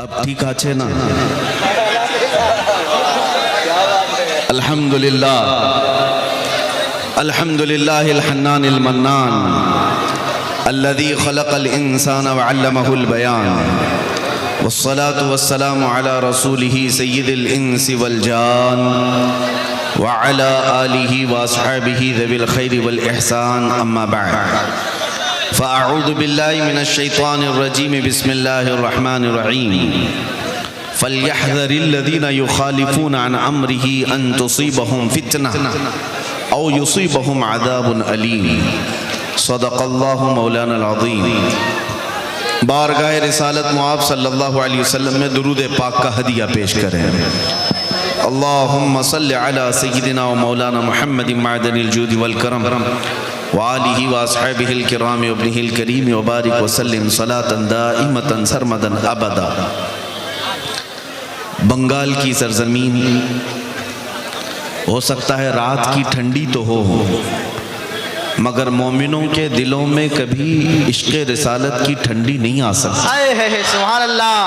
اب ٹھیک آچھے نا؟ الحمدللہ الحمدللہ الحنان المنان الذي خلق الانسان وعلمه البيان والصلاة والسلام على رسوله سيد الانس والجان وعلى آله واصحابه ذوي الخير والإحسان اما بعد فأعوذ بالله من الشيطان الرجيم بسم الله الرحمن الرحيم فليحذر الذين يخالفون عن أمره أن تصيبهم فتنة أو يصيبهم عذاب أليم صدق الله مولانا العظيم۔ بارگاہ رسالت معاب صلی اللہ علیہ وسلم میں درود پاک کا ہدیہ پیش کریں۔ اللہم صلی علی سیدنا و مولانا محمد معدن الجود والکرم وآلہ واصحابہ الکرام وابنہ الکریم وبارک وسلم صلاة دائمتا سرمدا ابدا۔ بنگال کی سرزمین، ہو سکتا ہے رات کی ٹھنڈی تو ہو مگر مومنوں کے دلوں میں کبھی عشق رسالت کی ٹھنڈی نہیں آ سکتی۔ سبحان اللہ۔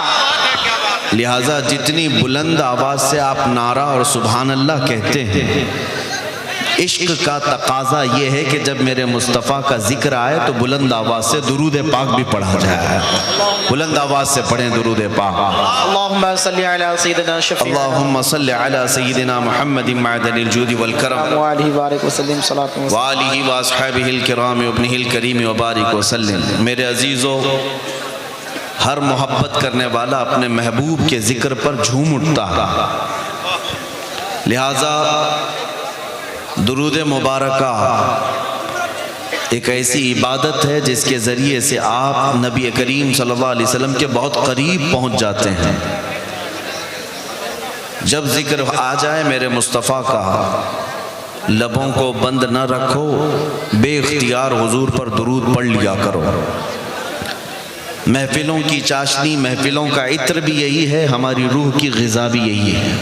لہٰذا جتنی بلند آواز سے آپ نعرہ اور سبحان اللہ کہتے ہیں، عشق کا تقاضا یہ ہے کہ جب میرے مصطفیٰ کا ذکر آئے تو بلند آواز سے درود پاک بھی پڑھا جائے۔ بلند آواز سے پڑھیں درود پاک۔ اللہم صلی علی سیدنا شفیع اللہم صلی علی سیدنا محمد معدن الجود والکرم وآلہ بارک وسلم صلاة وسلم وآلہ واصحابہ الکرام وابنہ الکریم وبارک وسلم۔ میرے عزیزو، ہر محبت کرنے والا اپنے محبوب کے ذکر پر جھوم اٹھتا ہے، لہٰذا درود مبارکہ ایک ایسی عبادت ہے جس کے ذریعے سے آپ نبی کریم صلی اللہ علیہ وسلم کے بہت قریب پہنچ جاتے ہیں۔ جب ذکر آ جائے میرے مصطفیٰ کا، لبوں کو بند نہ رکھو، بے اختیار حضور پر درود پڑھ لیا کرو۔ محفلوں کی چاشنی، محفلوں کا عطر بھی یہی ہے، ہماری روح کی غذا بھی یہی ہے۔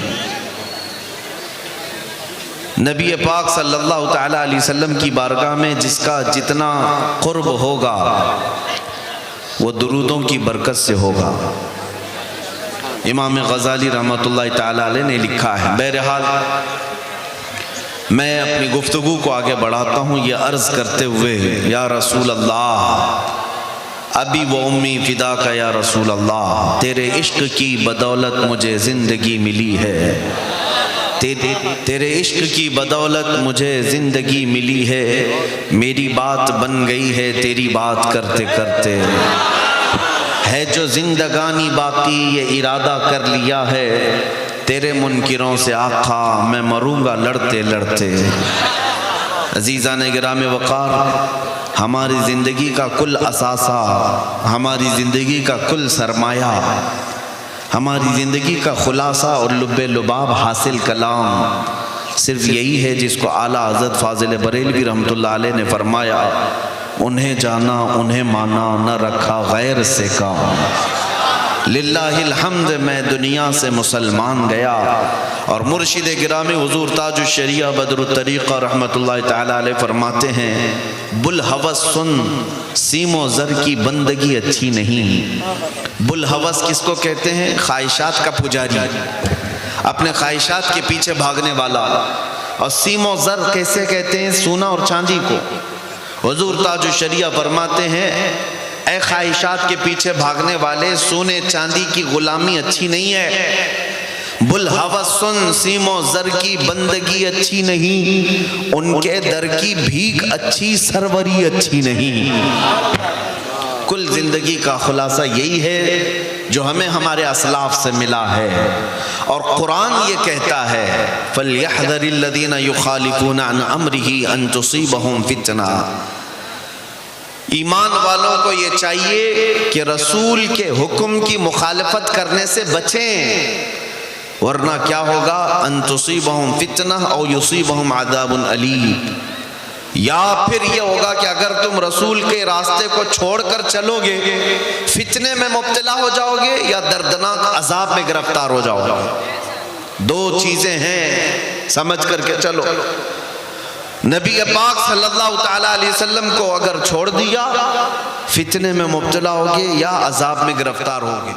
نبی پاک صلی اللہ تعالیٰ علیہ وسلم کی بارگاہ میں جس کا جتنا قرب ہوگا وہ درودوں کی برکت سے ہوگا۔ امام غزالی رحمۃ اللہ تعالیٰ علیہ نے لکھا ہے۔ بہرحال میں اپنی گفتگو کو آگے بڑھاتا ہوں یہ عرض کرتے ہوئے، یا رسول اللہ ابی و امی فدا کا یا رسول اللہ، تیرے عشق کی بدولت مجھے زندگی ملی ہے، تیرے عشق کی بدولت مجھے زندگی ملی ہے، میری بات بن گئی ہے تیری بات کرتے کرتے، ہے جو زندگانی باقی یہ ارادہ کر لیا ہے، تیرے منکروں سے آقا میں مروں گا لڑتے لڑتے۔ عزیزان گرامی وقار، ہماری زندگی کا کل اثاثہ، ہماری زندگی کا کل سرمایہ، ہماری زندگی کا خلاصہ اور لب لباب حاصل کلام صرف یہی ہے جس کو اعلیٰ حضرت فاضل بریلوی رحمۃ اللہ علیہ نے فرمایا، انہیں جانا انہیں مانا نہ رکھا غیر سے کام۔ للہ الحمد میں دنیا سے مسلمان گیا۔ اور مرشد گرامی حضور تاج الشریعہ بدر الطریقہ رحمۃ اللہ تعالیٰ علیہ فرماتے ہیں، بلحوث سن، سیم و زر کی بندگی اچھی نہیں۔ بلحوث کس کو کہتے ہیں؟ خواہشات کا پجاری، اپنے خواہشات کے پیچھے بھاگنے والا۔ اور سیم و زر کیسے کہتے ہیں؟ سونا اور چاندی کو۔ حضور تاج الشریعہ فرماتے ہیں، اے خواہشات کے پیچھے بھاگنے والے، سونے چاندی کی غلامی اچھی نہیں ہے۔ بلحوث سن، سیم و زر کی بندگی اچھی نہیں، ان کے در کی بھیک اچھی، سروری اچھی نہیں۔ کل زندگی کا خلاصہ یہی ہے جو ہمیں ہمارے اسلاف سے ملا ہے، اور قرآن یہ کہتا ہے فَلْيَحْذَرِ الَّذِينَ يُخَالِفُونَ عَنْ أَمْرِهِ أَن تُصِيبَهُمْ فِتْنَةٌ۔ ایمان والوں کو یہ چاہیے کہ رسول کے حکم کی مخالفت کرنے سے بچیں، ورنہ کیا ہوگا؟ ان تصیبہم فتنہ او یصیبہم عذاب علیم، یا پھر یہ ہوگا کہ اگر تم رسول کے راستے کو چھوڑ کر چلو گے فتنے میں مبتلا ہو جاؤ گے یا دردناک عذاب میں گرفتار ہو جاؤ گے۔ دو چیزیں ہیں، سمجھ کر کے چلو۔ نبی پاک صلی اللہ تعالیٰ علیہ وسلم کو اگر چھوڑ دیا فتنے میں مبتلا ہوگے یا عذاب میں گرفتار ہوگے۔